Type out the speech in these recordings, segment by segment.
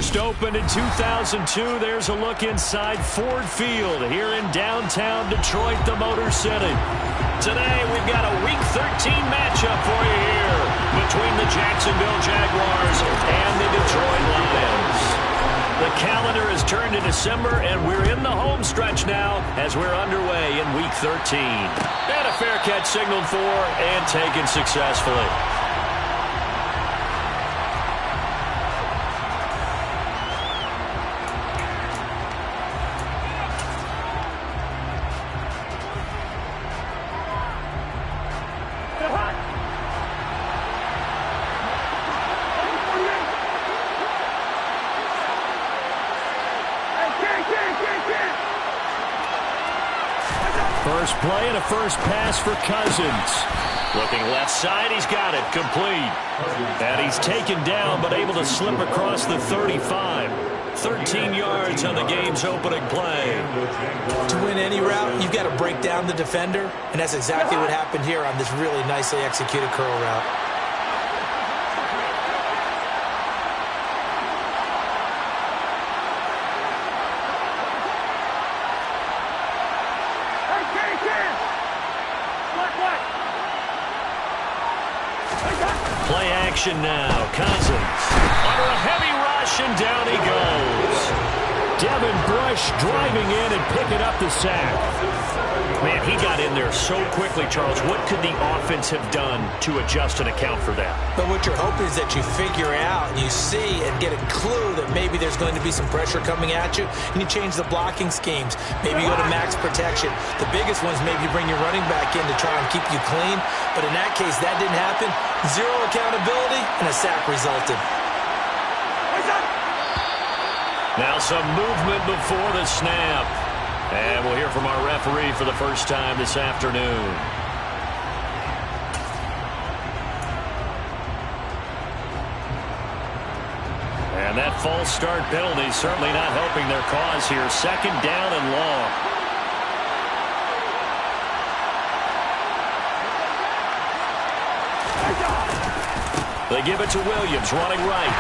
First opened in 2002. There's a look inside Ford Field here in downtown Detroit, the Motor City. Today, we've got a Week 13 matchup for you here between the Jacksonville Jaguars and the Detroit Lions. The calendar has turned to December, and we're in the home stretch now as we're underway in Week 13. And a fair catch signaled for and taken successfully. First play and a first pass for Cousins. Looking left side, he's got it, complete. And he's taken down, but able to slip across the 35. 13 yards on the game's opening play. To win any route, you've got to break down the defender, and that's exactly what happened here on this really nicely executed curl route. Play action now. Cousins under a heavy rush, and down he goes. Devin Bush driving in and picking up the sack. Man, he got in there so quickly, Charles. What could the offense have done to adjust and account for that? But what you're hoping is that you figure out, and you see and get a clue that maybe there's going to be some pressure coming at you, and you change the blocking schemes. Maybe you go to max protection. The biggest one is maybe you bring your running back in to try and keep you clean. But in that case, that didn't happen. Zero accountability, and a sack resulted. Now some movement before the snap. And we'll hear from our referee for the first time this afternoon. And that false start penalty certainly not helping their cause here. Second down and long. They give it to Williams, running right.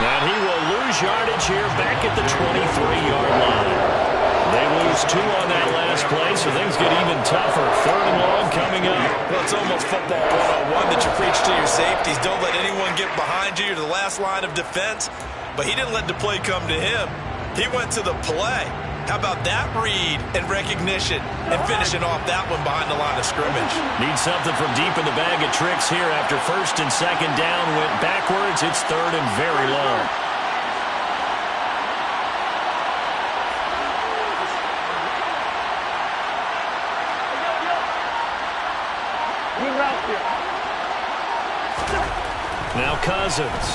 And he will lose yardage here back at the 23-yard line. They lose 2 on that last play, so things get even tougher. Third and long coming up. Well, it's almost football 101 that you preach to your safeties. Don't let anyone get behind you. You're the last line of defense. But he didn't let the play come to him. He went to the play. How about that read and recognition and finishing off that one behind the line of scrimmage? Need something from deep in the bag of tricks here after first and second down went backwards. It's third and very long. Now Cousins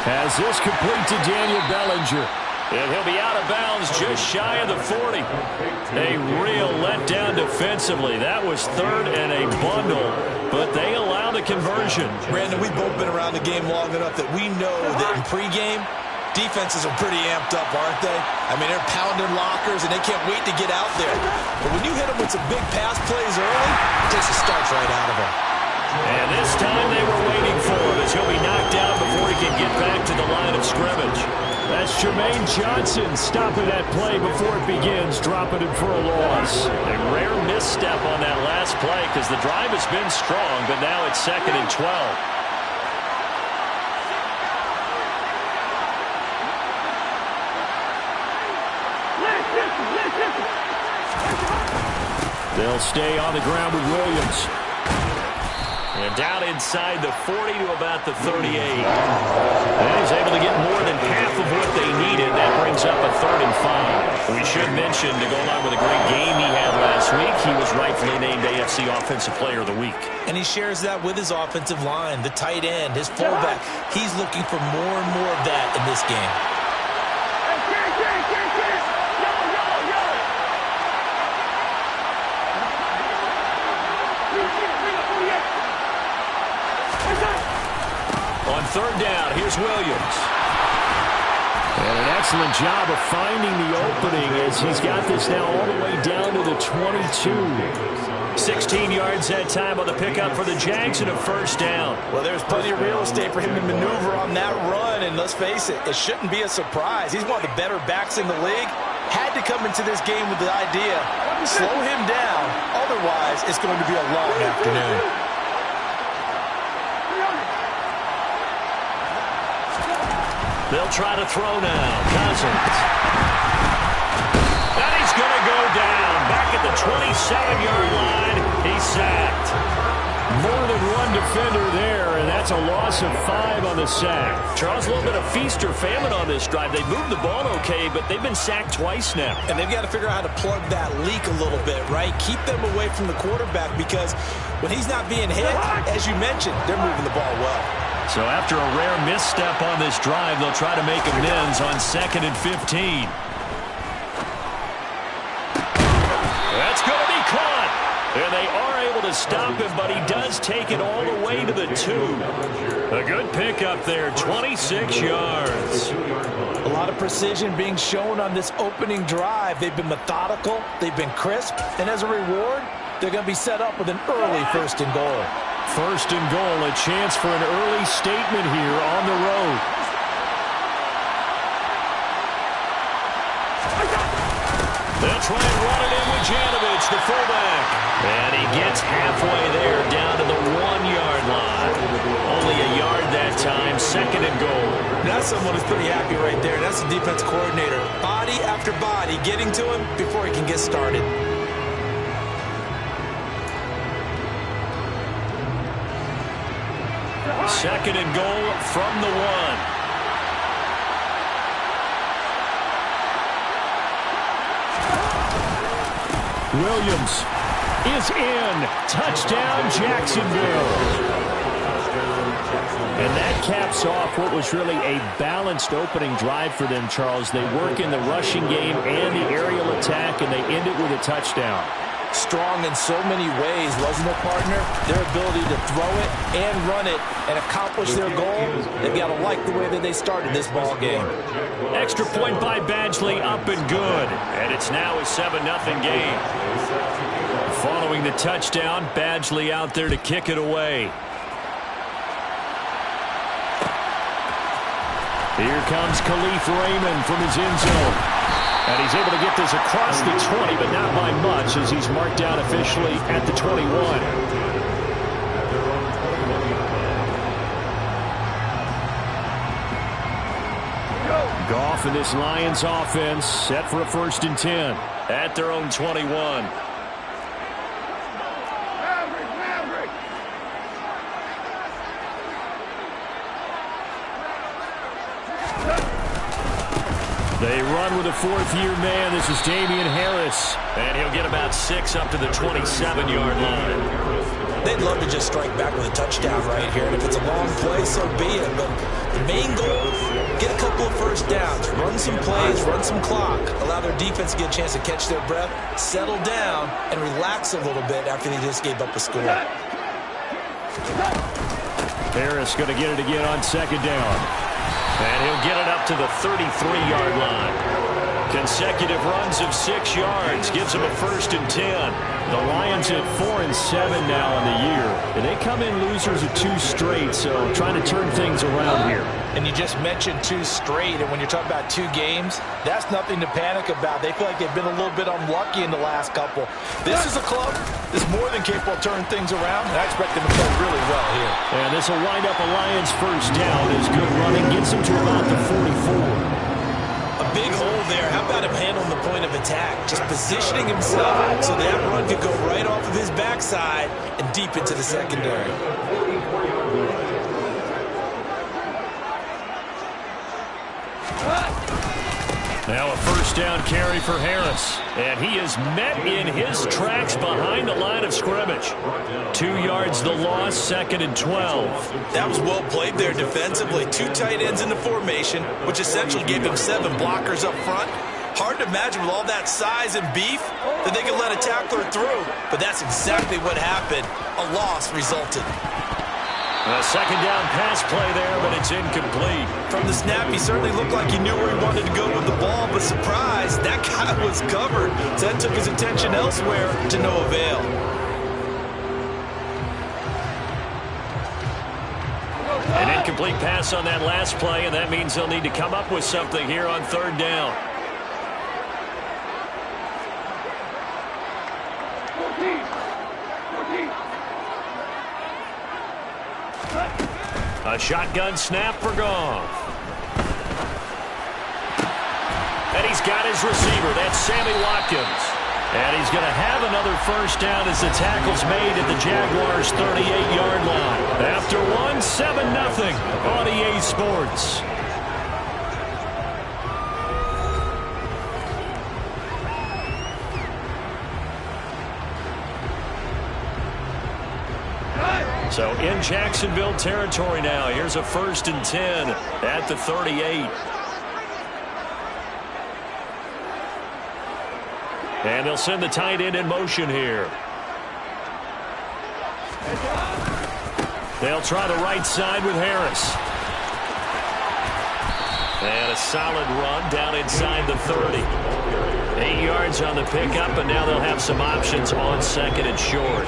has this complete to Daniel Bellinger. And he'll be out of bounds just shy of the 40. A real letdown defensively. That was third and a bundle, but they allow the conversion. Brandon, we've both been around the game long enough that we know that in pregame, defenses are pretty amped up, aren't they? I mean, they're pounding lockers, and they can't wait to get out there. But when you hit them with some big pass plays early, it takes the starch right out of them. And this time they were waiting for him as he'll be knocked down before he can get back to the line of scrimmage. That's Jermaine Johnson stopping that play before it begins, dropping him for a loss. A rare misstep on that last play because the drive has been strong, but now it's 2nd and 12. They'll stay on the ground with Williams. And down inside the 40 to about the 38. And he's able to get more than half of what they needed. That brings up a 3rd and 5. We should mention, to go along with a great game he had last week, he was rightfully named AFC Offensive Player of the Week. And he shares that with his offensive line, the tight end, his fullback. He's looking for more and more of that in this game. On 3rd down, here's Williams. And an excellent job of finding the opening as he's got this now all the way down to the 22. 16 yards that time on the pickup for the Jags and a first down. Well, there's plenty of real estate for him to maneuver on that run, and let's face it, it shouldn't be a surprise. He's one of the better backs in the league. Had to come into this game with the idea, slow him down, otherwise it's going to be a long afternoon. They'll try to throw now. Cousins. And he's going to go down. Back at the 27-yard line. He's sacked. More than one defender there, and that's a loss of 5 on the sack. Charles, a little bit of feast or famine on this drive. They moved the ball okay, but they've been sacked twice now. And they've got to figure out how to plug that leak a little bit, right? Keep them away from the quarterback because when he's not being hit, as you mentioned, they're moving the ball well. So after a rare misstep on this drive, they'll try to make amends on 2nd and 15. That's going to be caught. And they are able to stop him, but he does take it all the way to the 2. A good pickup there, 26 yards. A lot of precision being shown on this opening drive. They've been methodical, they've been crisp, and as a reward, they're going to be set up with an early 1st and goal. 1st and goal, a chance for an early statement here on the road. They'll try and run it in with Janovich, the fullback. And he gets halfway there down to the 1-yard line. Only a yard that time, 2nd and goal. That's someone who's pretty happy right there. That's the defense coordinator. Body after body getting to him before he can get started. Second and goal from the 1. Williams is in. Touchdown, Jacksonville. And that caps off what was really a balanced opening drive for them, Charles. They work in the rushing game and the aerial attack, and they end it with a touchdown. Strong in so many ways, wasn't it, partner? Their ability to throw it and run it and accomplish their goal, they've got to like the way that they started this ball game. Extra point by Badgley, up and good. And it's now a 7-0 game. Following the touchdown, Badgley out there to kick it away. Here comes Khalif Raymond from his end zone. And he's able to get this across the 20, but not by much as he's marked down officially at the 21. Goff and this Lions offense set for a 1st and 10 at their own 21. They run with a 4th-year man. This is Damian Harris. And he'll get about 6 up to the 27-yard line. They'd love to just strike back with a touchdown right here. And if it's a long play, so be it. But the main goal, get a couple of 1st downs. Run some plays, run some clock. Allow their defense to get a chance to catch their breath, settle down, and relax a little bit after they just gave up a score. Harris going to get it again on 2nd down. And he'll get it up to the 33-yard line. Consecutive runs of 6 yards gives him a 1st and 10. The Lions at 4-7 now in the year. And they come in losers of 2 straight, so trying to turn things around here. And you just mentioned 2 straight, and when you're talking about 2 games, that's nothing to panic about. They feel like they've been a little bit unlucky in the last couple. This is a club that's more than capable of turning things around, and I expect them to play really well here. And this will wind up a Lions 1st down as good running gets him to about the 44. A big hole there. How about him handling the point of attack? Just positioning himself so that run could go right off of his backside and deep into the secondary. Now a 1st down carry for Harris. And he is met in his tracks behind the line of scrimmage. 2 yards the loss, 2nd and 12. That was well played there defensively. 2 tight ends in the formation, which essentially gave them 7 blockers up front. Hard to imagine with all that size and beef that they could let a tackler through. But that's exactly what happened. A loss resulted. A 2nd down pass play there, but it's incomplete. From the snap, he certainly looked like he knew where he wanted to go with the ball, but surprise, that guy was covered. So that took his attention elsewhere to no avail. Incomplete pass on that last play, and that means they'll need to come up with something here on third down. A shotgun snap for Goff. And he's got his receiver. That's Sammy Watkins. And he's going to have another first down as the tackle's made at the Jaguars' 38-yard line. After one, 7-0 on EA Sports. So in Jacksonville territory now. Here's a 1st and 10 at the 38. And they'll send the tight end in motion here. They'll try the right side with Harris. And a solid run down inside the 30. 8 yards on the pickup, and now they'll have some options on 2nd and short.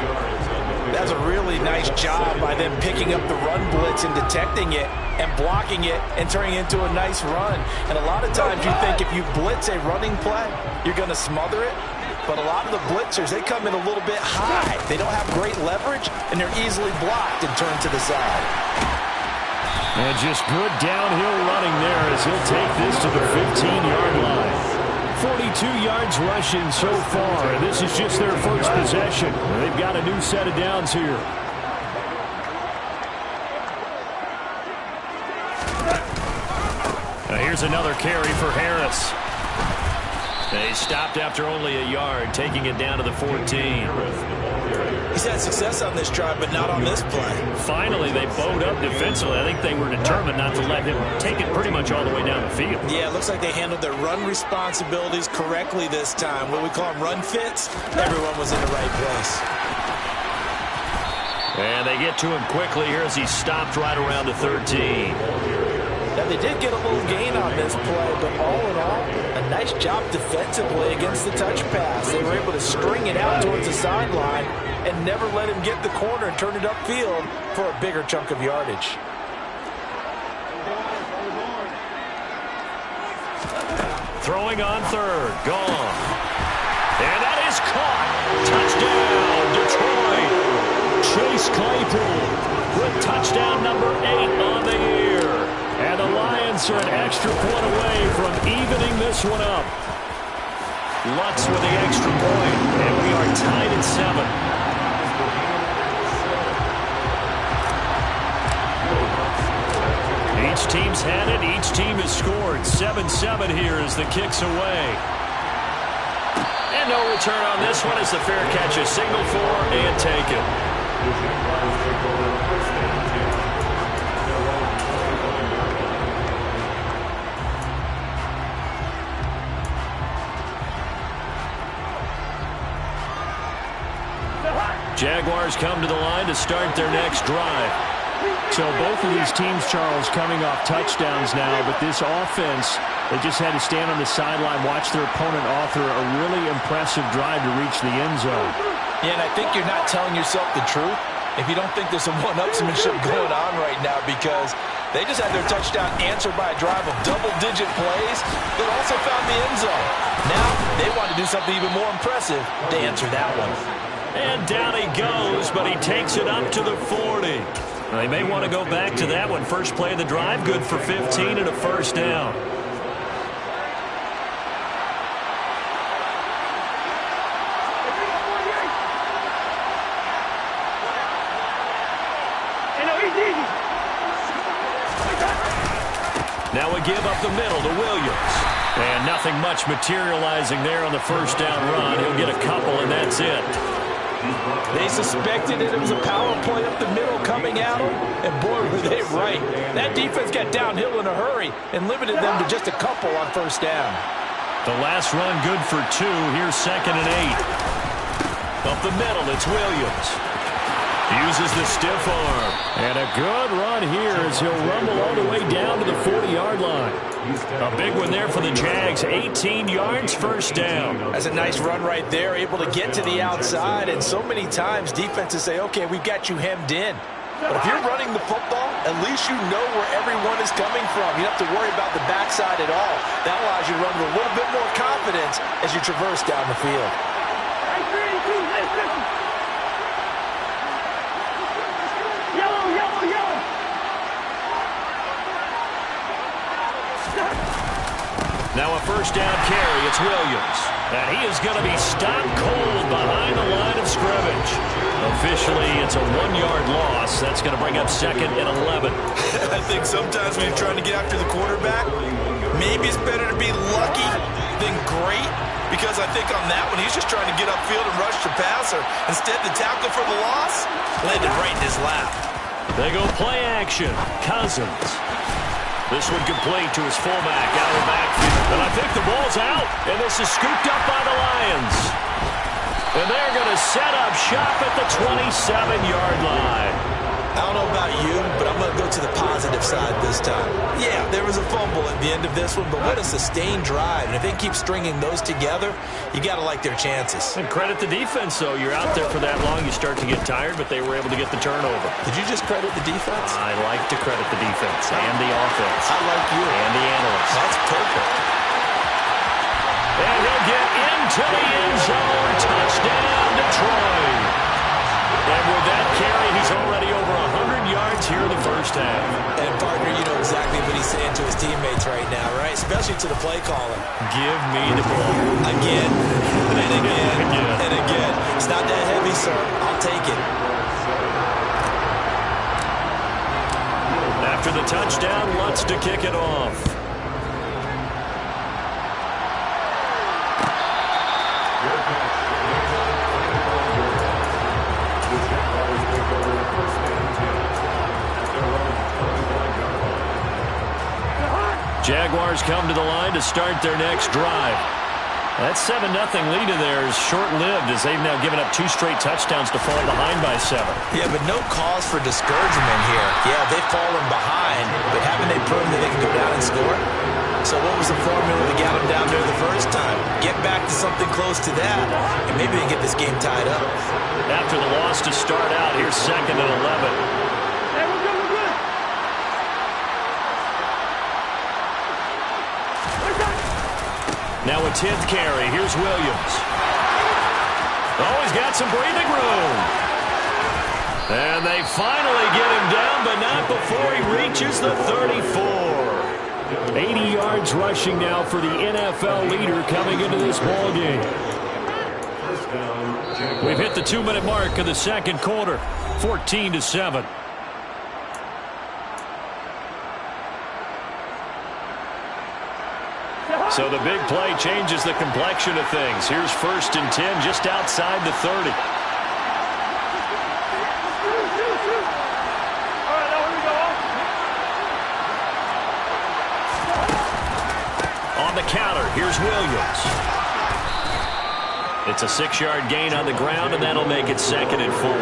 That's a really nice job by them picking up the run blitz and detecting it and blocking it and turning it into a nice run. And a lot of times you think if you blitz a running play, you're going to smother it. But a lot of the blitzers, they come in a little bit high. They don't have great leverage, and they're easily blocked and turned to the side. And just good downhill running there as he'll take this to the 15-yard line. 42 yards rushing so far, and this is just their first possession. They've got a new set of downs here. Now here's another carry for Harris. They stopped after only a yard, taking it down to the 14. He's had success on this drive, but not on this play. Finally, they bowed up defensively. I think they were determined not to let him take it pretty much all the way down the field. Yeah, it looks like they handled their run responsibilities correctly this time. What we call them run fits, everyone was in the right place. And they get to him quickly here as he stopped right around the 13. Now, they did get a little gain on this play, but all in all, a nice job defensively against the touch pass. They were able to string it out towards the sideline and never let him get the corner and turn it upfield for a bigger chunk of yardage. Throwing on 3rd. Gone. And that is caught. Touchdown, Detroit. Chase Claypool with touchdown number 8 on the year. And the Lions are an extra point away from evening this one up. Lutz with the extra point, and we are tied at 7. Each team's had it. Each team has scored. 7-7 here as the kick's away. And no return on this one as the fair catch is signaled for and taken. Jaguars come to the line to start their next drive. So both of these teams, Charles, coming off touchdowns now, but this offense, they just had to stand on the sideline, watch their opponent author a really impressive drive to reach the end zone. Yeah, and I think you're not telling yourself the truth if you don't think there's some one-upsmanship going on right now, because they just had their touchdown answered by a drive of double-digit plays that also found the end zone. Now they want to do something even more impressive to answer that one. And down he goes, but he takes it up to the 40. They may want to go back to that one. First play of the drive, good for 15 and a first down. Now we give up the middle to Williams. And nothing much materializing there on the first down run. He'll get a couple, and that's it. They suspected it was a power play up the middle coming at them, and boy, were they right. That defense got downhill in a hurry and limited them to just a couple on first down. The last run good for 2. Here's 2nd and 8. Up the middle, it's Williams. Uses the stiff arm. And a good run here as he'll rumble all the way down to the 40-yard line. A big one there for the Jags. 18 yards, first down. That's a nice run right there, able to get to the outside. And so many times defenses say, okay, we've got you hemmed in. But if you're running the football, at least you know where everyone is coming from. You don't have to worry about the backside at all. That allows you to run with a little bit more confidence as you traverse down the field. Now a first down carry. It's Williams. And he is going to be stopped cold behind the line of scrimmage. Officially, it's a 1-yard loss. That's going to bring up 2nd and 11. I think sometimes when you're trying to get after the quarterback, maybe it's better to be lucky than great. Because I think on that one, he's just trying to get upfield and rush the passer. Instead, the tackle for the loss landed right in his lap. They go play action. Cousins. This one complete to his fullback out of the backfield. And I think the ball's out. And this is scooped up by the Lions. And they're going to set up shop at the 27-yard line. I don't know about you, but I'm going to go to the positive side this time. Yeah, there was a fumble at the end of this one, but what a sustained drive. And if they keep stringing those together, you got to like their chances. And credit the defense, though. You're out there for that long, you start to get tired, but they were able to get the turnover. Did you just credit the defense? I like to credit the defense and the offense. I like you. And the analysts. That's perfect. And he'll get into the end zone. Touchdown, Detroit. And with that carry, he's already over 100 yards here in the first half. And, partner, you know exactly what he's saying to his teammates right now, right? Especially to the play caller. Give me the ball. Again, and again, and again. It's not that heavy, sir. I'll take it. After the touchdown, Lutz to kick it off. Jaguars come to the line to start their next drive. That 7-0 lead of theirs short-lived as they've now given up 2 straight touchdowns to fall behind by 7. Yeah, but no cause for discouragement here. Yeah, they've fallen behind, but haven't they proven that they can go down and score? So what was the formula that got them down there the first time? Get back to something close to that, and maybe they can get this game tied up. After the loss to start out, here's 2nd and 11. Now a 10th carry. Here's Williams. Oh, he's got some breathing room. And they finally get him down, but not before he reaches the 34. 80 yards rushing now for the NFL leader coming into this ball game. We've hit the 2-minute mark of the second quarter. 14-7. So the big play changes the complexion of things. Here's 1st and 10 just outside the 30. On the counter, here's Williams. It's a 6-yard gain on the ground, and that'll make it 2nd and 4.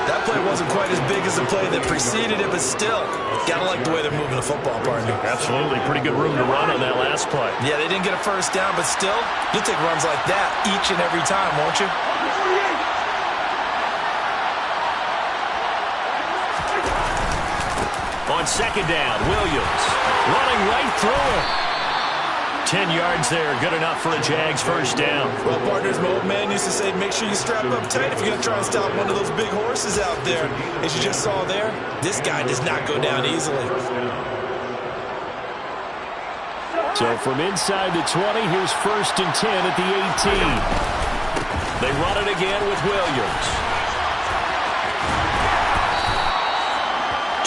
That play wasn't quite as big as the play that preceded it, but still, gotta like the way they're moving the football, partner. Absolutely. Pretty good room to run on that last play. Yeah, they didn't get a first down, but still, you'll take runs like that each and every time, won't you? On 2nd down, Williams running right through it. 10 yards there, good enough for a Jags first down. Well, partners, my old man used to say, make sure you strap up tight if you're going to try and stop one of those big horses out there. As you just saw there, this guy does not go down easily. So from inside the 20, here's 1st and 10 at the 18. They run it again with Williams.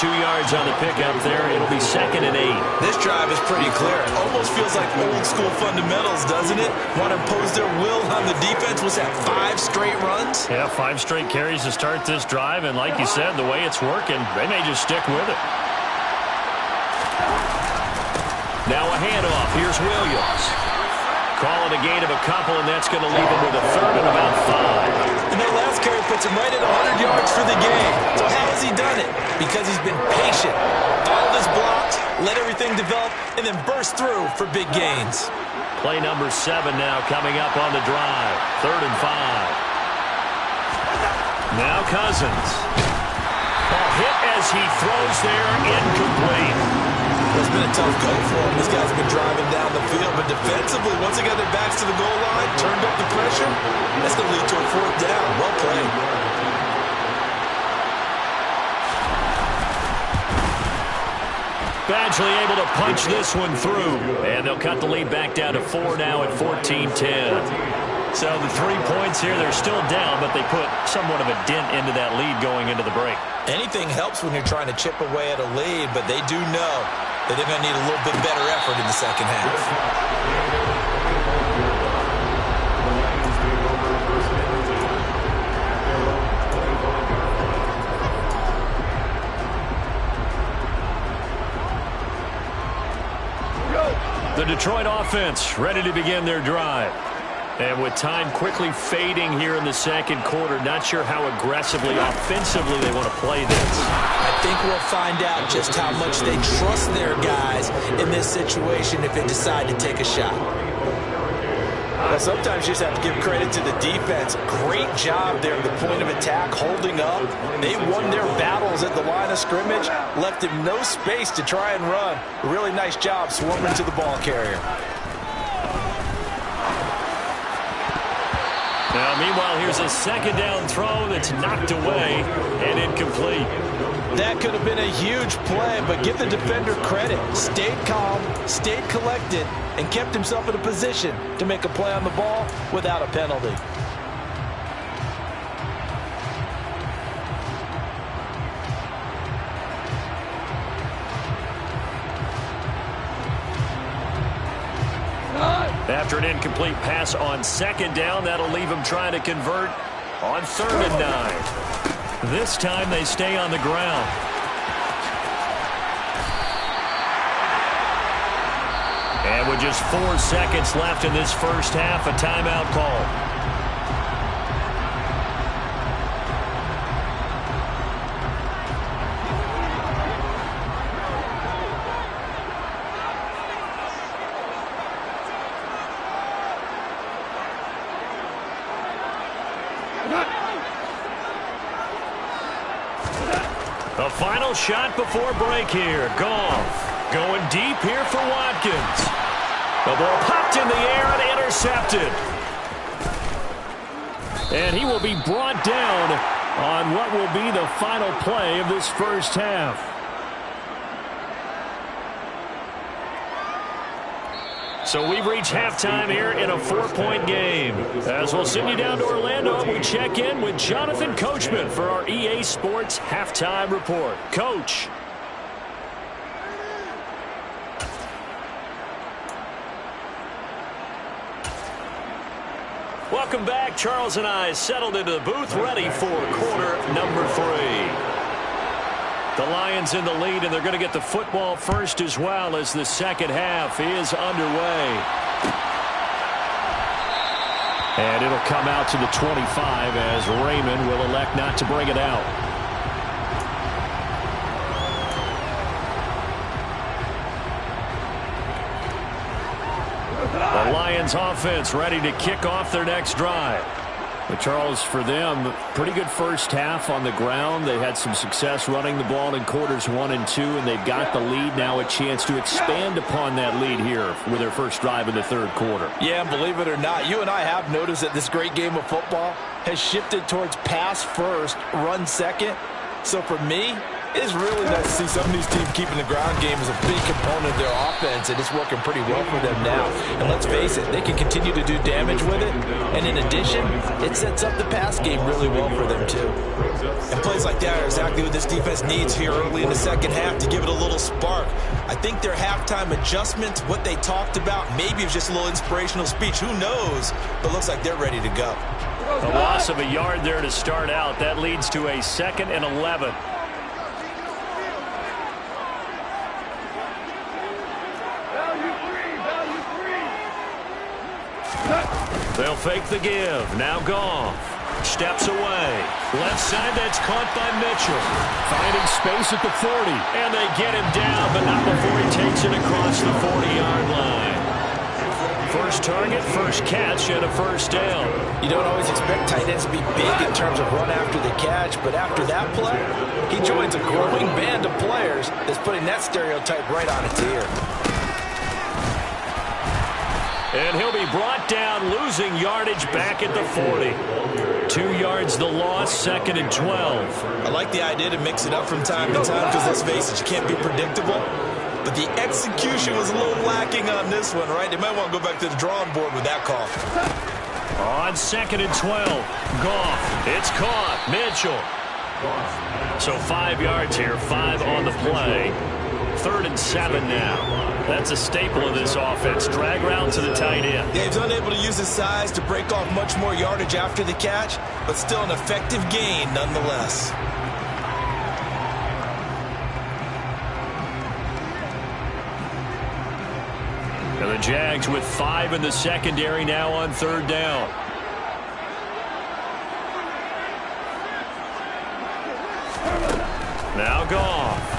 2 yards on the pickup there. It'll be 2nd and 8. This drive is pretty clear. It almost feels like old school fundamentals, doesn't it? Want to impose their will on the defense. Was that 5 straight runs? Yeah, 5 straight carries to start this drive. And like you said, the way it's working, they may just stick with it. Now a handoff. Here's Williams. Calling a gain of a couple, and that's going to leave him with a 3rd and about 5. And that last carry puts him right at 100 yards for the game. So how has he done it? Because he's been patient. Followed his blocks, let everything develop, and then burst through for big gains. Play number 7 now coming up on the drive. 3rd and 5. Now Cousins. Hit as he throws there, incomplete. It's been a tough go for him. These guys have been driving down the field, but defensively, once they got their backs to the goal line, turned up the pressure, that's going to lead to a fourth down. Well played. Badgley able to punch this one through, and they'll cut the lead back down to 4 now at 14-10. So the 3 points here, they're still down, but they put somewhat of a dent into that lead going into the break. Anything helps when you're trying to chip away at a lead, but they do know that they're going to need a little bit better effort in the second half. The Detroit offense ready to begin their drive. And with time quickly fading here in the second quarter, not sure how aggressively, offensively they want to play this. I think we'll find out just how much they trust their guys in this situation if they decide to take a shot. Well, sometimes you just have to give credit to the defense. Great job there at the point of attack, holding up. They won their battles at the line of scrimmage, left him no space to try and run. A really nice job swarming to the ball carrier. Now, meanwhile, here's a second down throw that's knocked away and incomplete. That could have been a huge play, but give the defender credit. Stayed calm, stayed collected, and kept himself in a position to make a play on the ball without a penalty. After an incomplete pass on second down, that'll leave him trying to convert on 3rd and 9. This time they stay on the ground. And with just 4 seconds left in this first half, a timeout call. The final shot before break here. Goff going deep here for Watkins. The ball popped in the air and intercepted. And he will be brought down on what will be the final play of this first half. So we've reached halftime here in a 4-point game. As we'll send you down to Orlando, we check in with Jonathan Coachman for our EA Sports Halftime Report. Coach. Welcome back. Charles and I settled into the booth, ready for quarter number 3. The Lions in the lead, and they're going to get the football first as well as the second half is underway. And it'll come out to the 25 as Raymond will elect not to bring it out. The Lions offense ready to kick off their next drive. But Charles, for them, pretty good first half on the ground. They had some success running the ball in quarters 1 and 2, and they've got the lead now, a chance to expand upon that lead here with their first drive in the third quarter. Yeah, and believe it or not, you and I have noticed that this great game of football has shifted towards pass first, run second. So for me, it's really nice to see some of these teams keeping the ground game as a big component of their offense, and it's working pretty well for them now. And let's face it, they can continue to do damage with it. And in addition, it sets up the pass game really well for them, too. And plays like that are exactly what this defense needs here early in the second half to give it a little spark. I think their halftime adjustments, what they talked about, maybe it was just a little inspirational speech. Who knows? But it looks like they're ready to go. A loss of a yard there to start out. That leads to a 2nd and 11. They'll fake the give. Now Goff steps away. Left side, that's caught by Mitchell. Finding space at the 40. And they get him down, but not before he takes it across the 40-yard line. First target, first catch, and a first down. You don't always expect tight ends to be big in terms of run after the catch, but after that play, he joins a growing band of players that's putting that stereotype right on its ear. And he'll be brought down, losing yardage back at the 40. 2 yards the loss, 2nd and 12. I like the idea to mix it up from time to time because, let's face it, you can't be predictable. But the execution was a little lacking on this one, right? They might want to go back to the drawing board with that call. On 2nd and 12, Goff. It's caught. Mitchell. So 5 yards here, 5 on the play. 3rd and 7 now. That's a staple of this offense. Drag route to the tight end. Yeah, he's unable to use his size to break off much more yardage after the catch, but still an effective gain nonetheless. And the Jags with 5 in the secondary now on 3rd down. Now Goff.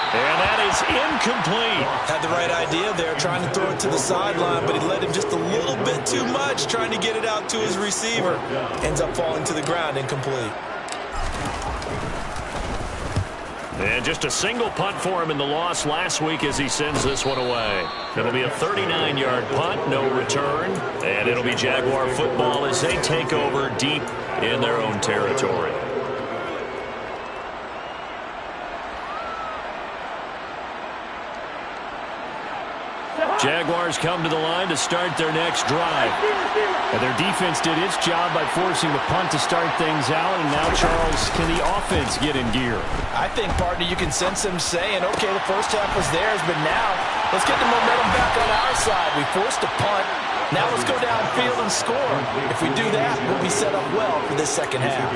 And that is incomplete. Had the right idea there, trying to throw it to the sideline, but he led him just a little bit too much, trying to get it out to his receiver. Ends up falling to the ground, incomplete. And just a single punt for him in the loss last week as he sends this one away. It'll be a 39-yard punt, no return. And it'll be Jaguar football as they take over deep in their own territory. Jaguars come to the line to start their next drive. And their defense did its job by forcing the punt to start things out. And now, Charles, can the offense get in gear? I think, partner, you can sense them saying, okay, the first half was theirs, but now let's get the momentum back on our side. We forced a punt. Now let's go downfield and score. If we do that, we'll be set up well for this second half.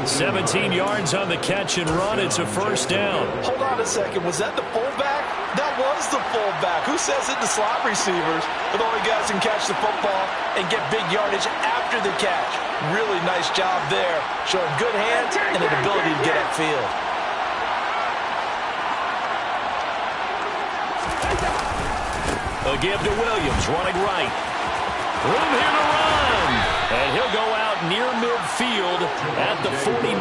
17 yards on the catch and run. It's a first down. Hold on a second. Was that the fullback? That was the fullback. Who says it to slot receivers? But only guys can catch the football and get big yardage after the catch. Really nice job there. Showing good hands and an ability to get upfield. A give to Williams, running right. Room here to run. And he'll go out near midfield at the 49.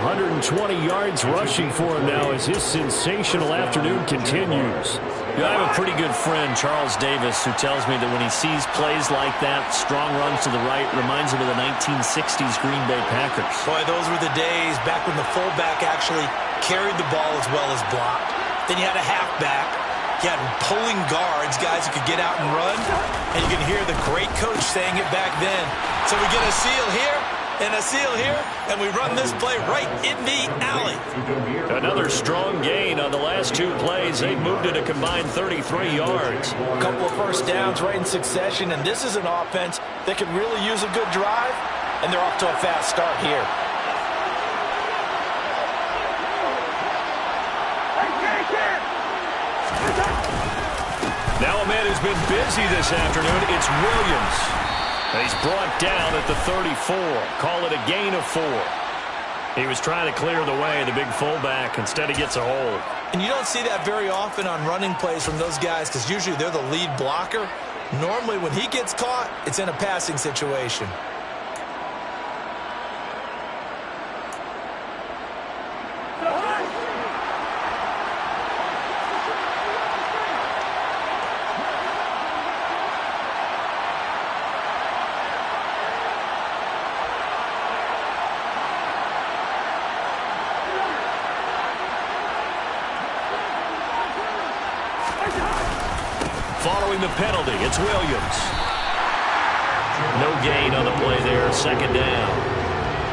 120 yards rushing for him now as his sensational afternoon continues. I have a pretty good friend, Charles Davis, who tells me that when he sees plays like that, strong runs to the right, reminds him of the 1960s Green Bay Packers. Boy, those were the days back when the fullback actually carried the ball as well as blocked. Then you had a halfback. You had pulling guards, guys who could get out and run. And you can hear the great coach saying it back then. So we get a seal here and a seal here, and we run this play right in the alley. Another strong gain on the last 2 plays. They moved it a combined 33 yards. A couple of first downs right in succession, and this is an offense that could really use a good drive, and they're off to a fast start here. Now a man who's been busy this afternoon, it's Williams. He's brought down at the 34. Call it a gain of 4. He was trying to clear the way, the big fullback. Instead, he gets a hold. And you don't see that very often on running plays from those guys because usually they're the lead blocker. Normally, when he gets caught, it's in a passing situation. Following the penalty, it's Williams. No gain on the play there, 2nd down.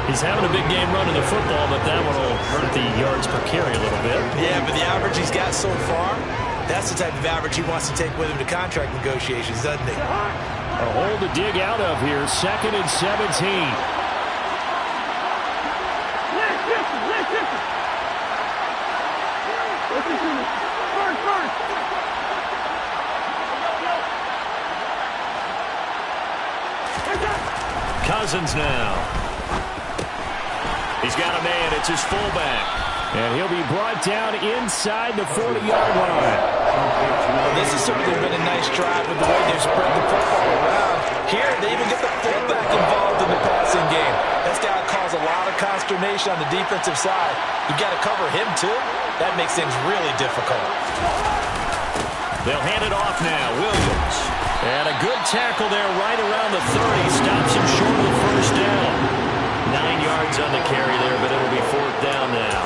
He's having a big game running the football, but that one will hurt the yards per carry a little bit. Yeah, but the average he's got so far, that's the type of average he wants to take with him to contract negotiations, doesn't he? A hole to dig out of here, 2nd and 17. Cousins now. He He's got a man. It's his fullback. And he'll be brought down inside the 40-yard line. Well, this has certainly been a nice drive with the way they've spread the football around. Here, they even get the fullback involved in the passing game. That's got to cause a lot of consternation on the defensive side. You've got to cover him, too. That makes things really difficult. They'll hand it off now. Williams. And a good tackle there right around the 30. Stops him short of the first down. 9 yards on the carry there, but it'll be 4th down now.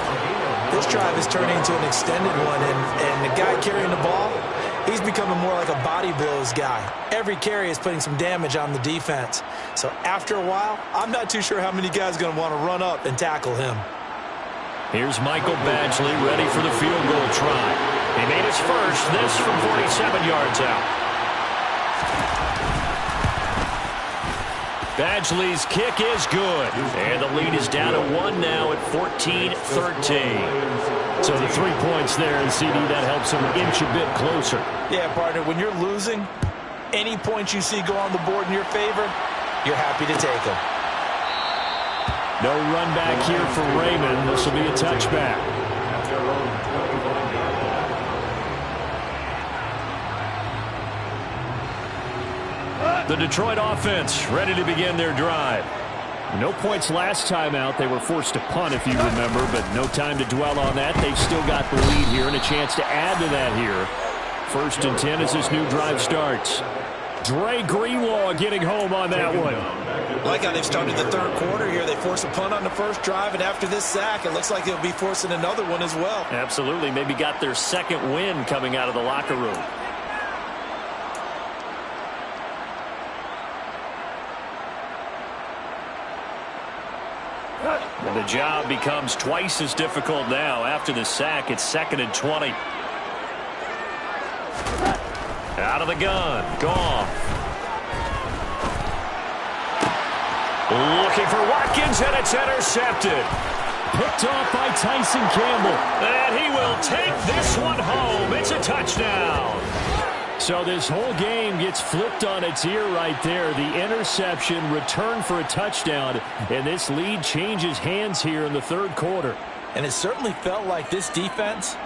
This drive is turning into an extended one, and the guy carrying the ball, he's becoming more like a body blows guy. Every carry is putting some damage on the defense. So after a while, I'm not too sure how many guys are going to want to run up and tackle him. Here's Michael Badgley ready for the field goal try. He made his first, this from 47 yards out. Badgley's kick is good. And the lead is down to 1 now at 14-13. So the 3 points there, and CD, that helps him inch a bit closer. Yeah, partner, when you're losing, any points you see go on the board in your favor, you're happy to take them. No run back here for Raymond. This will be a touchback. The Detroit offense ready to begin their drive. No points last time out. They were forced to punt, if you remember, but no time to dwell on that. They've still got the lead here and a chance to add to that here. 1st and 10 as this new drive starts. Dre Greenlaw getting home on that one. I like how they've started the 3rd quarter here. They force a punt on the first drive, and after this sack, it looks like they'll be forcing another one as well. Absolutely. Maybe got their 2nd win coming out of the locker room. And the job becomes twice as difficult now. After the sack, it's 2nd and 20. Out of the gun. Goff. Looking for Watkins, and it's intercepted. Picked off by Tyson Campbell. And he will take this one home. It's a touchdown. So this whole game gets flipped on its ear right there. The interception, return for a touchdown, and this lead changes hands here in the 3rd quarter. And it certainly felt like this defense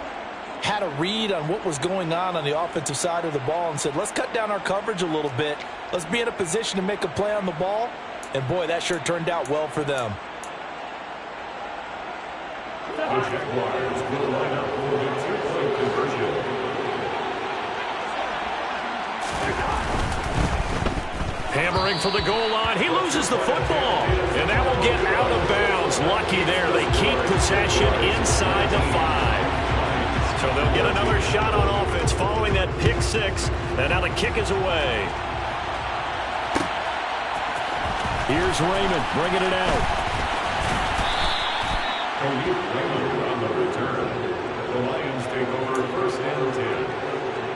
had a read on what was going on the offensive side of the ball and said, let's cut down our coverage a little bit. Let's be in a position to make a play on the ball. And, boy, that sure turned out well for them. Hammering for the goal line. He loses the football. And that will get out of bounds. Lucky there. They keep possession inside the 5. So they'll get another shot on offense following that pick 6. And now the kick is away. Here's Raymond bringing it out. Raymond on the return. The Lions take over 1st and 10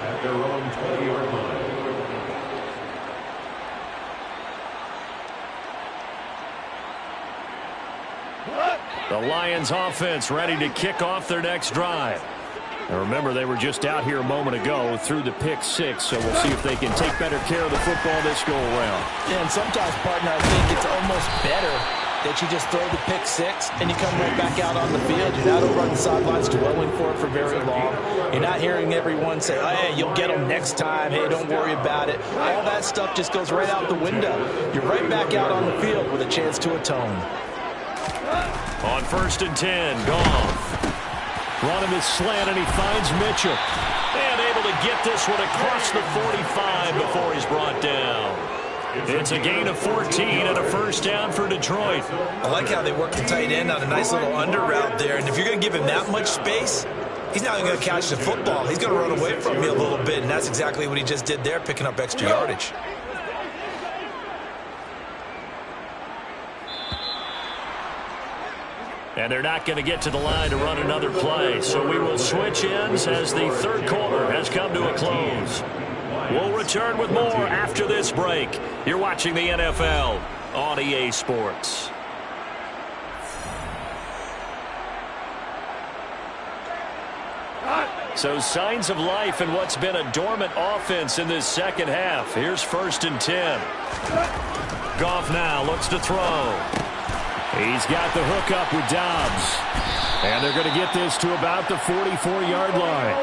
at their own 20-yard line. The Lions offense ready to kick off their next drive. Now remember, they were just out here a moment ago through the pick 6, so we'll see if they can take better care of the football this go-around. Yeah, and sometimes, partner, I think it's almost better that you just throw the pick 6 and you come right back out on the field. You're not over on the sidelines dwelling for it for very long. You're not hearing everyone say, oh, hey, you'll get them next time. Hey, don't worry about it. All that stuff just goes right out the window. You're right back out on the field with a chance to atone. On 1st and 10, Goff. Running his slant, and he finds Mitchell. And able to get this one across the 45 before he's brought down. It's a gain of 14 and a 1st down for Detroit. I like how they work the tight end on a nice little under route there. And if you're going to give him that much space, he's not going to catch the football. He's going to run away from you a little bit, and that's exactly what he just did there, picking up extra yardage. And they're not going to get to the line to run another play. So we will switch ends as the 3rd quarter has come to a close. We'll return with more after this break. You're watching the NFL on EA Sports. So signs of life in what's been a dormant offense in this 2nd half. Here's 1st and 10. Goff now looks to throw. He's got the hook up with Dobbs. And they're going to get this to about the 44-yard line.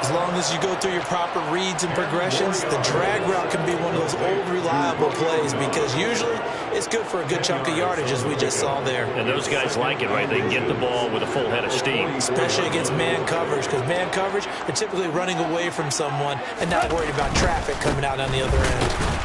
As long as you go through your proper reads and progressions, the drag route can be one of those old reliable plays because usually it's good for a good chunk of yardage, as we just saw there. And those guys like it, right? They can get the ball with a full head of steam. Especially against man coverage, because man coverage, they're typically running away from someone and not worried about traffic coming out on the other end.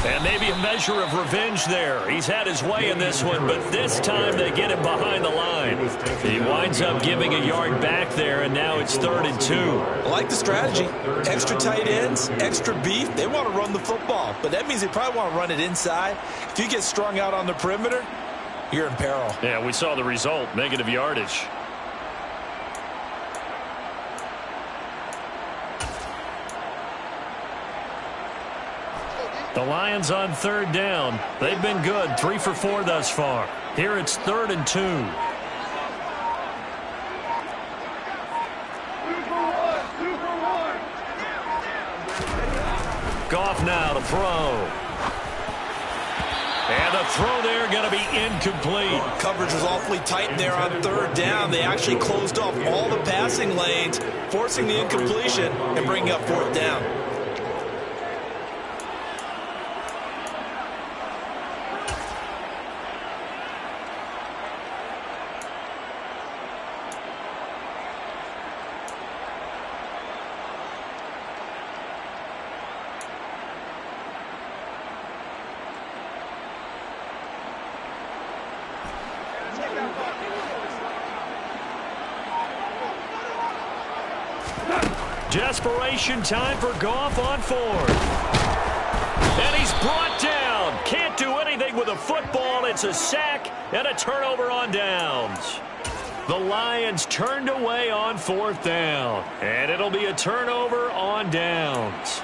And maybe a measure of revenge there. He's had his way in this one, but this time they get him behind the line. He winds up giving a yard back there, and now it's 3rd and 2. I like the strategy. Extra tight ends, extra beef. They want to run the football, but that means they probably want to run it inside. If you get strung out on the perimeter, you're in peril. Yeah, we saw the result, negative yardage. The Lions on 3rd down. They've been good, 3 for 4 thus far. Here it's 3rd and 2. Goff now to throw. And the throw there going to be incomplete. Coverage was awfully tight there on 3rd down. They actually closed off all the passing lanes, forcing the incompletion and bringing up 4th down. Desperation time for Goff on 4th. And he's brought down. Can't do anything with a football. It's a sack and a turnover on downs. The Lions turned away on 4th down. And it'll be a turnover on downs.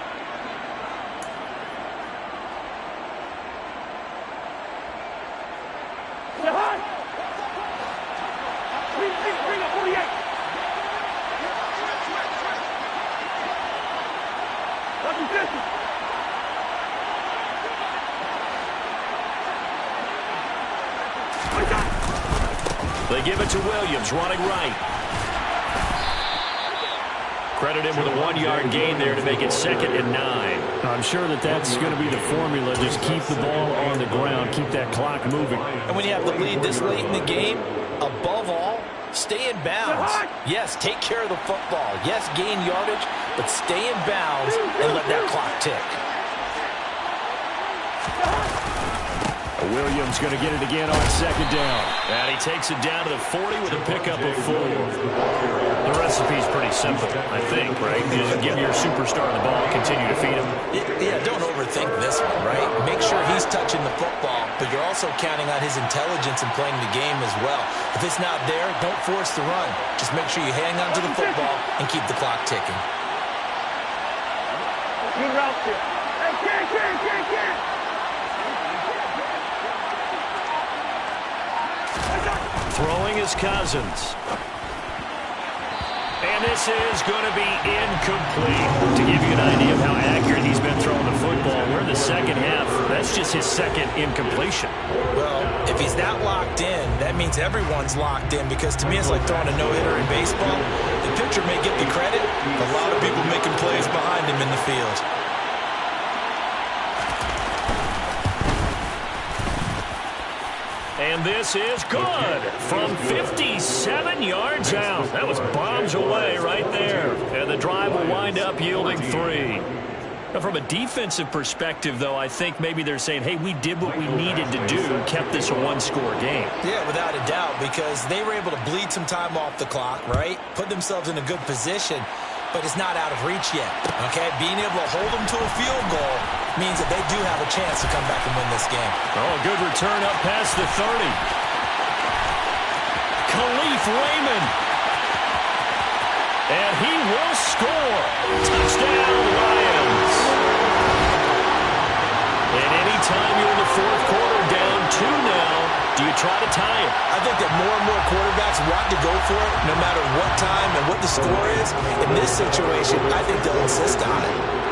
They give it to Williams, running right. Credit him with a 1-yard gain there to make it 2nd and 9. I'm sure that's going to be the formula. Just keep the ball on the ground, keep that clock moving. And when you have the lead this late in the game, above all, stay in bounds. Yes, take care of the football. Yes, gain yardage, but stay in bounds and let that clock tick. Williams going to get it again on 2nd down. And he takes it down to the 40 with a pickup of 4. The recipe's pretty simple, I think, right? Just give your superstar the ball, continue to feed him. Yeah, don't overthink this one, right? Make sure he's touching the football, but you're also counting on his intelligence in playing the game as well. If it's not there, don't force the run. Just make sure you hang on to the football and keep the clock ticking. Good route here. Hey, can't. Throwing is Cousins. And this is going to be incomplete. To give you an idea of how accurate he's been throwing the football, we're in the second half. That's just his 2nd incompletion. Well, if he's that locked in, that means everyone's locked in, because to me it's like throwing a no-hitter in baseball. The pitcher may get the credit, but a lot of people making plays behind him in the field. And this is good from 57 yards out. That was bombs away right there. And the drive will wind up yielding 3. Now, from a defensive perspective, though, I think maybe they're saying, hey, we did what we needed to do, kept this a 1-score game. Yeah, without a doubt, because they were able to bleed some time off the clock, right? Put themselves in a good position, but it's not out of reach yet, okay? Being able to hold them to a field goal means that they do have a chance to come back and win this game. Oh, good return up past the 30. Khalif Raymond. And he will score. Touchdown, Lions. And anytime you're in the 4th quarter, down 2 now, do you try to tie it? I think that more and more quarterbacks want to go for it no matter what time and what the score is. In this situation, I think they'll insist on it.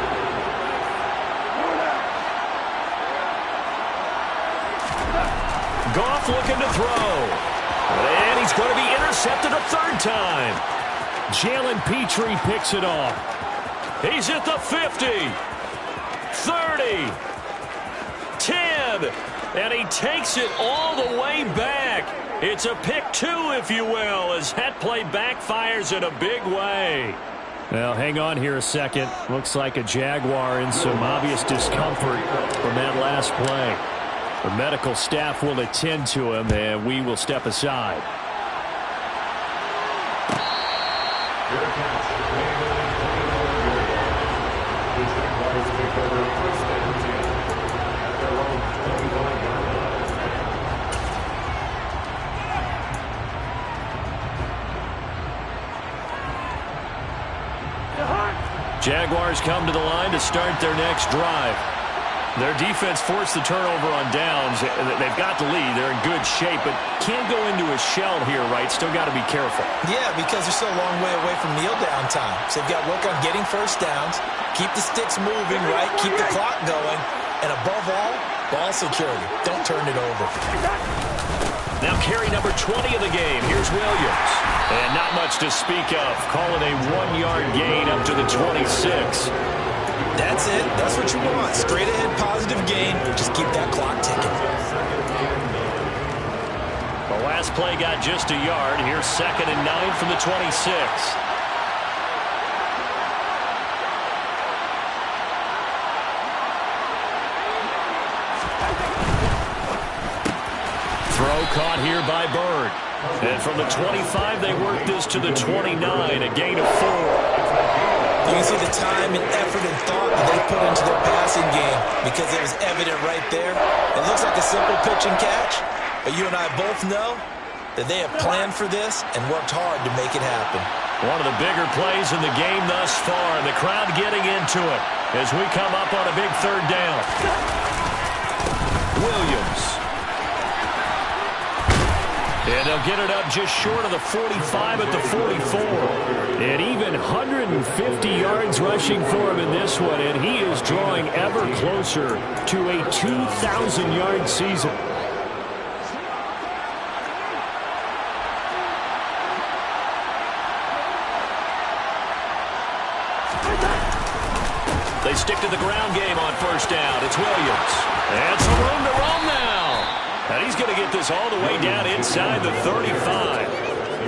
Goff looking to throw. And he's going to be intercepted a third time. Jalen Petrie picks it off. He's at the 50. 30. 10. And he takes it all the way back. It's a pick two, if you will, as that play backfires in a big way. Well, hang on here a second. Looks like a Jaguar in some obvious discomfort from that last play. The medical staff will attend to him, and we will step aside. Fair catch. The Jaguars take over first and 10 at their own 21-yard line. Jaguars come to the line to start their next drive. Their defense forced the turnover on downs. They've got the lead. They're in good shape, but can't go into a shell here, right? Still got to be careful. Yeah, because they're still a long way away from kneel down time. So they've got to work on getting first downs, keep the sticks moving, right? Keep the clock going. And above all, ball security. Don't turn it over. Now carry number 20 of the game. Here's Williams. And not much to speak of. Call it a 1-yard gain up to the 26. That's it. That's what you want. Straight ahead positive gain. Just keep that clock ticking. The last play got just a yard. Here's 2nd and 9 from the 26. Throw caught here by Bird. And from the 25, they work this to the 29, a gain of 4. You can see the time and effort and thought that they put into their passing game because it was evident right there. It looks like a simple pitch and catch, but you and I both know that they have planned for this and worked hard to make it happen. One of the bigger plays in the game thus far, and the crowd getting into it as we come up on a big third down. Williams. And they'll get it up just short of the 45 at the 44. And even 150 yards rushing for him in this one, and he is drawing ever closer to a 2,000-yard season. They stick to the ground game on first down. It's Williams. And some room to roam now. And he's going to get this all the way down inside the 35.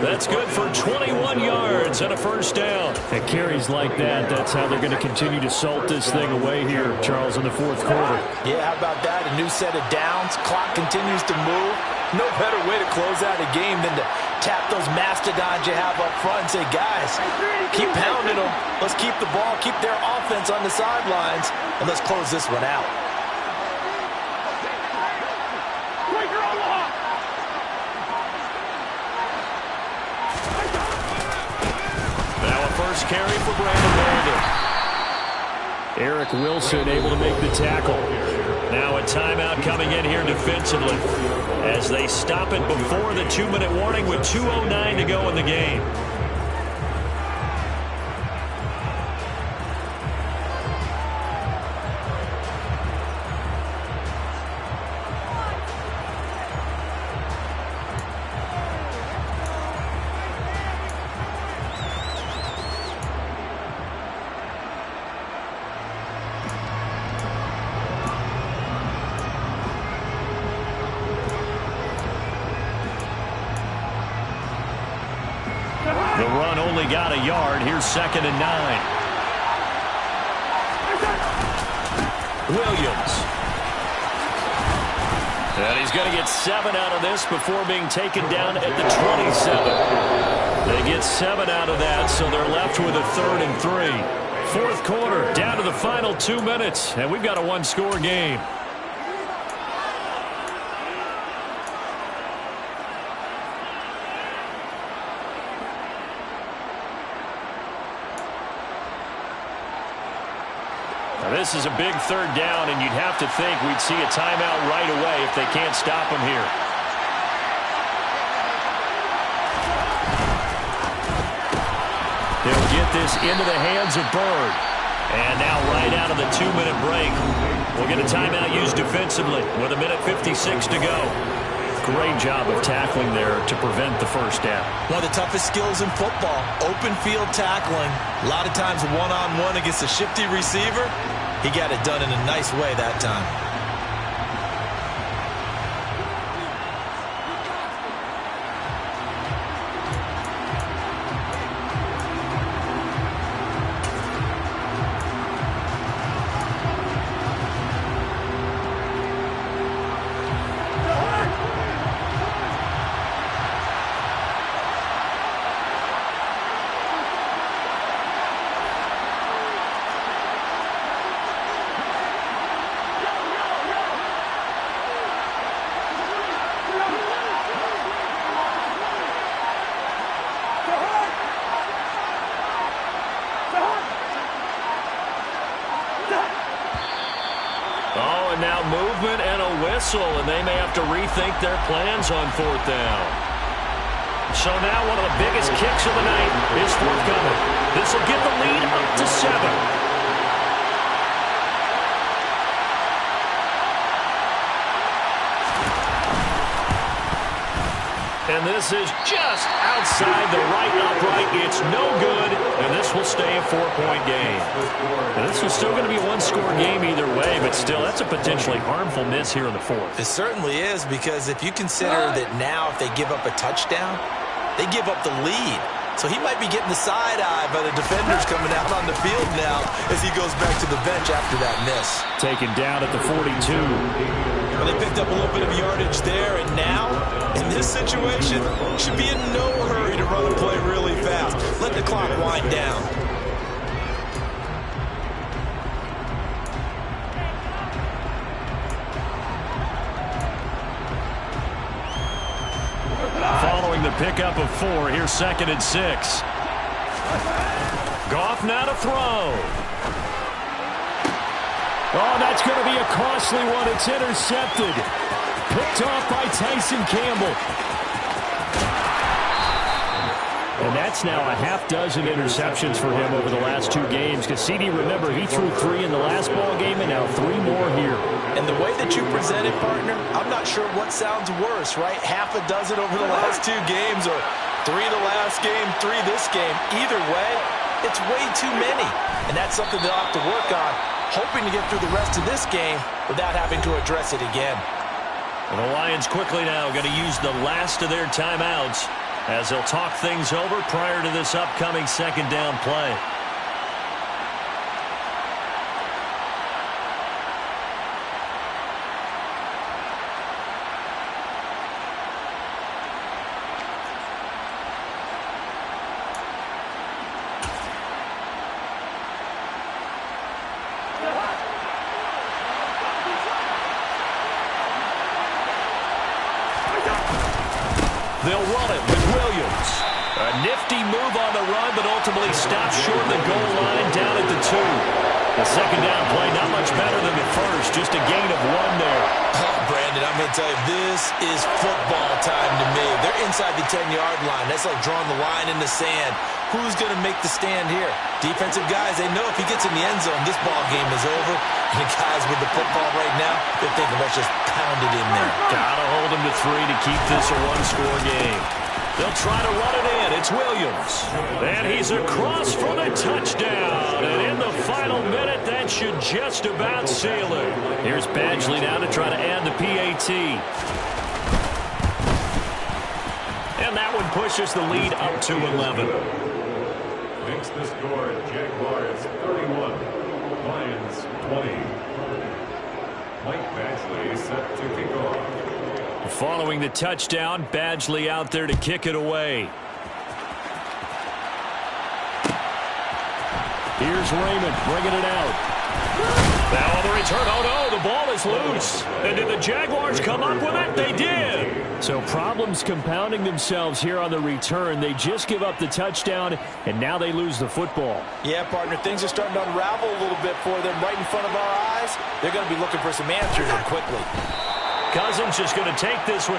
That's good for 21 yards and a first down. At carries like that, that's how they're going to continue to salt this thing away here, Charles, in the fourth quarter. Yeah, how about that? A new set of downs. Clock continues to move. No better way to close out a game than to tap those mastodons you have up front and say, guys, keep pounding them. Let's keep the ball, keep their offense on the sidelines, and let's close this one out. First carry for Brandon Bolden. Eric Wilson able to make the tackle. Now a timeout coming in here defensively as they stop it before the 2-minute warning with 2:09 to go in the game. The run only got a yard. Here's 2nd and 9. Williams. And he's going to get 7 out of this before being taken down at the 27. They get 7 out of that, so they're left with a 3rd and 3. Fourth quarter, down to the final 2 minutes, and we've got a one-score game. This is a big third down, and you'd have to think we'd see a timeout right away if they can't stop him here. They'll get this into the hands of Bird. And now right out of the 2-minute break, we'll get a timeout used defensively with 1:56 to go. Great job of tackling there to prevent the first down. One of the toughest skills in football, open field tackling. A lot of times one-on-one against a shifty receiver. He got it done in a nice way that time. Now movement and a whistle, and they may have to rethink their plans on fourth down. So now one of the biggest kicks of the night is forthcoming. This will get the lead up to 7. And this is just outside the right upright. It's no good, and this will stay a 4-point game. And this is still going to be a one-score game either way, but still, that's a potentially harmful miss here in the fourth. It certainly is, because if you consider that now if they give up a touchdown, they give up the lead. So he might be getting the side eye by the defenders coming out on the field now as he goes back to the bench after that miss. Taken down at the 42. Well, they picked up a little bit of yardage there, and now, in this situation, should be in no hurry to run a play really fast. Let the clock wind down. Following the pickup of 4, here's 2nd and 6. Goff now to throw. Oh, that's going to be a costly one. It's intercepted. Picked off by Tyson Campbell. And that's now a half-dozen interceptions for him over the last 2 games. Because CD, remember, he threw 3 in the last ball game and now 3 more here. And the way that you present it, partner, I'm not sure what sounds worse, right? Half a dozen over the last 2 games, or 3 the last game, 3 this game. Either way, it's way too many. And that's something they'll have to work on, hoping to get through the rest of this game without having to address it again. And the Lions quickly now going to use the last of their timeouts as they'll talk things over prior to this upcoming 2nd down play. They'll run it with Williams. A nifty move on the run, but ultimately stopped short of the goal line down at the 2. The 2nd down play not much better than the first, just a gain of 1 there. Oh, Brandon, I'm going to tell you, this is football time to me. They're inside the 10-yard line. That's like drawing the line in the sand. Who's going to make the stand here? Defensive guys, they know if he gets in the end zone, this ball game is over. And the guys with the football right now, they're thinking, let's just pound it in there. Gotta hold him to 3 to keep this a one-score game. They'll try to run it in. It's Williams. And he's across for the touchdown. And in the final minute, that should just about seal it. Here's Badgley now to try to add the PAT. And that one pushes the lead up to 11. Makes the score Jaguars 31, Lions 20. Mike Badgley set to kick off. Following the touchdown, Badgley out there to kick it away. Here's Raymond bringing it out. Now on the return, oh no, the ball is loose. And did the Jaguars come up with it? They did. So problems compounding themselves here on the return. They just give up the touchdown, and now they lose the football. Yeah, partner, things are starting to unravel a little bit for them right in front of our eyes. They're going to be looking for some answers quickly. Cousins just going to take this one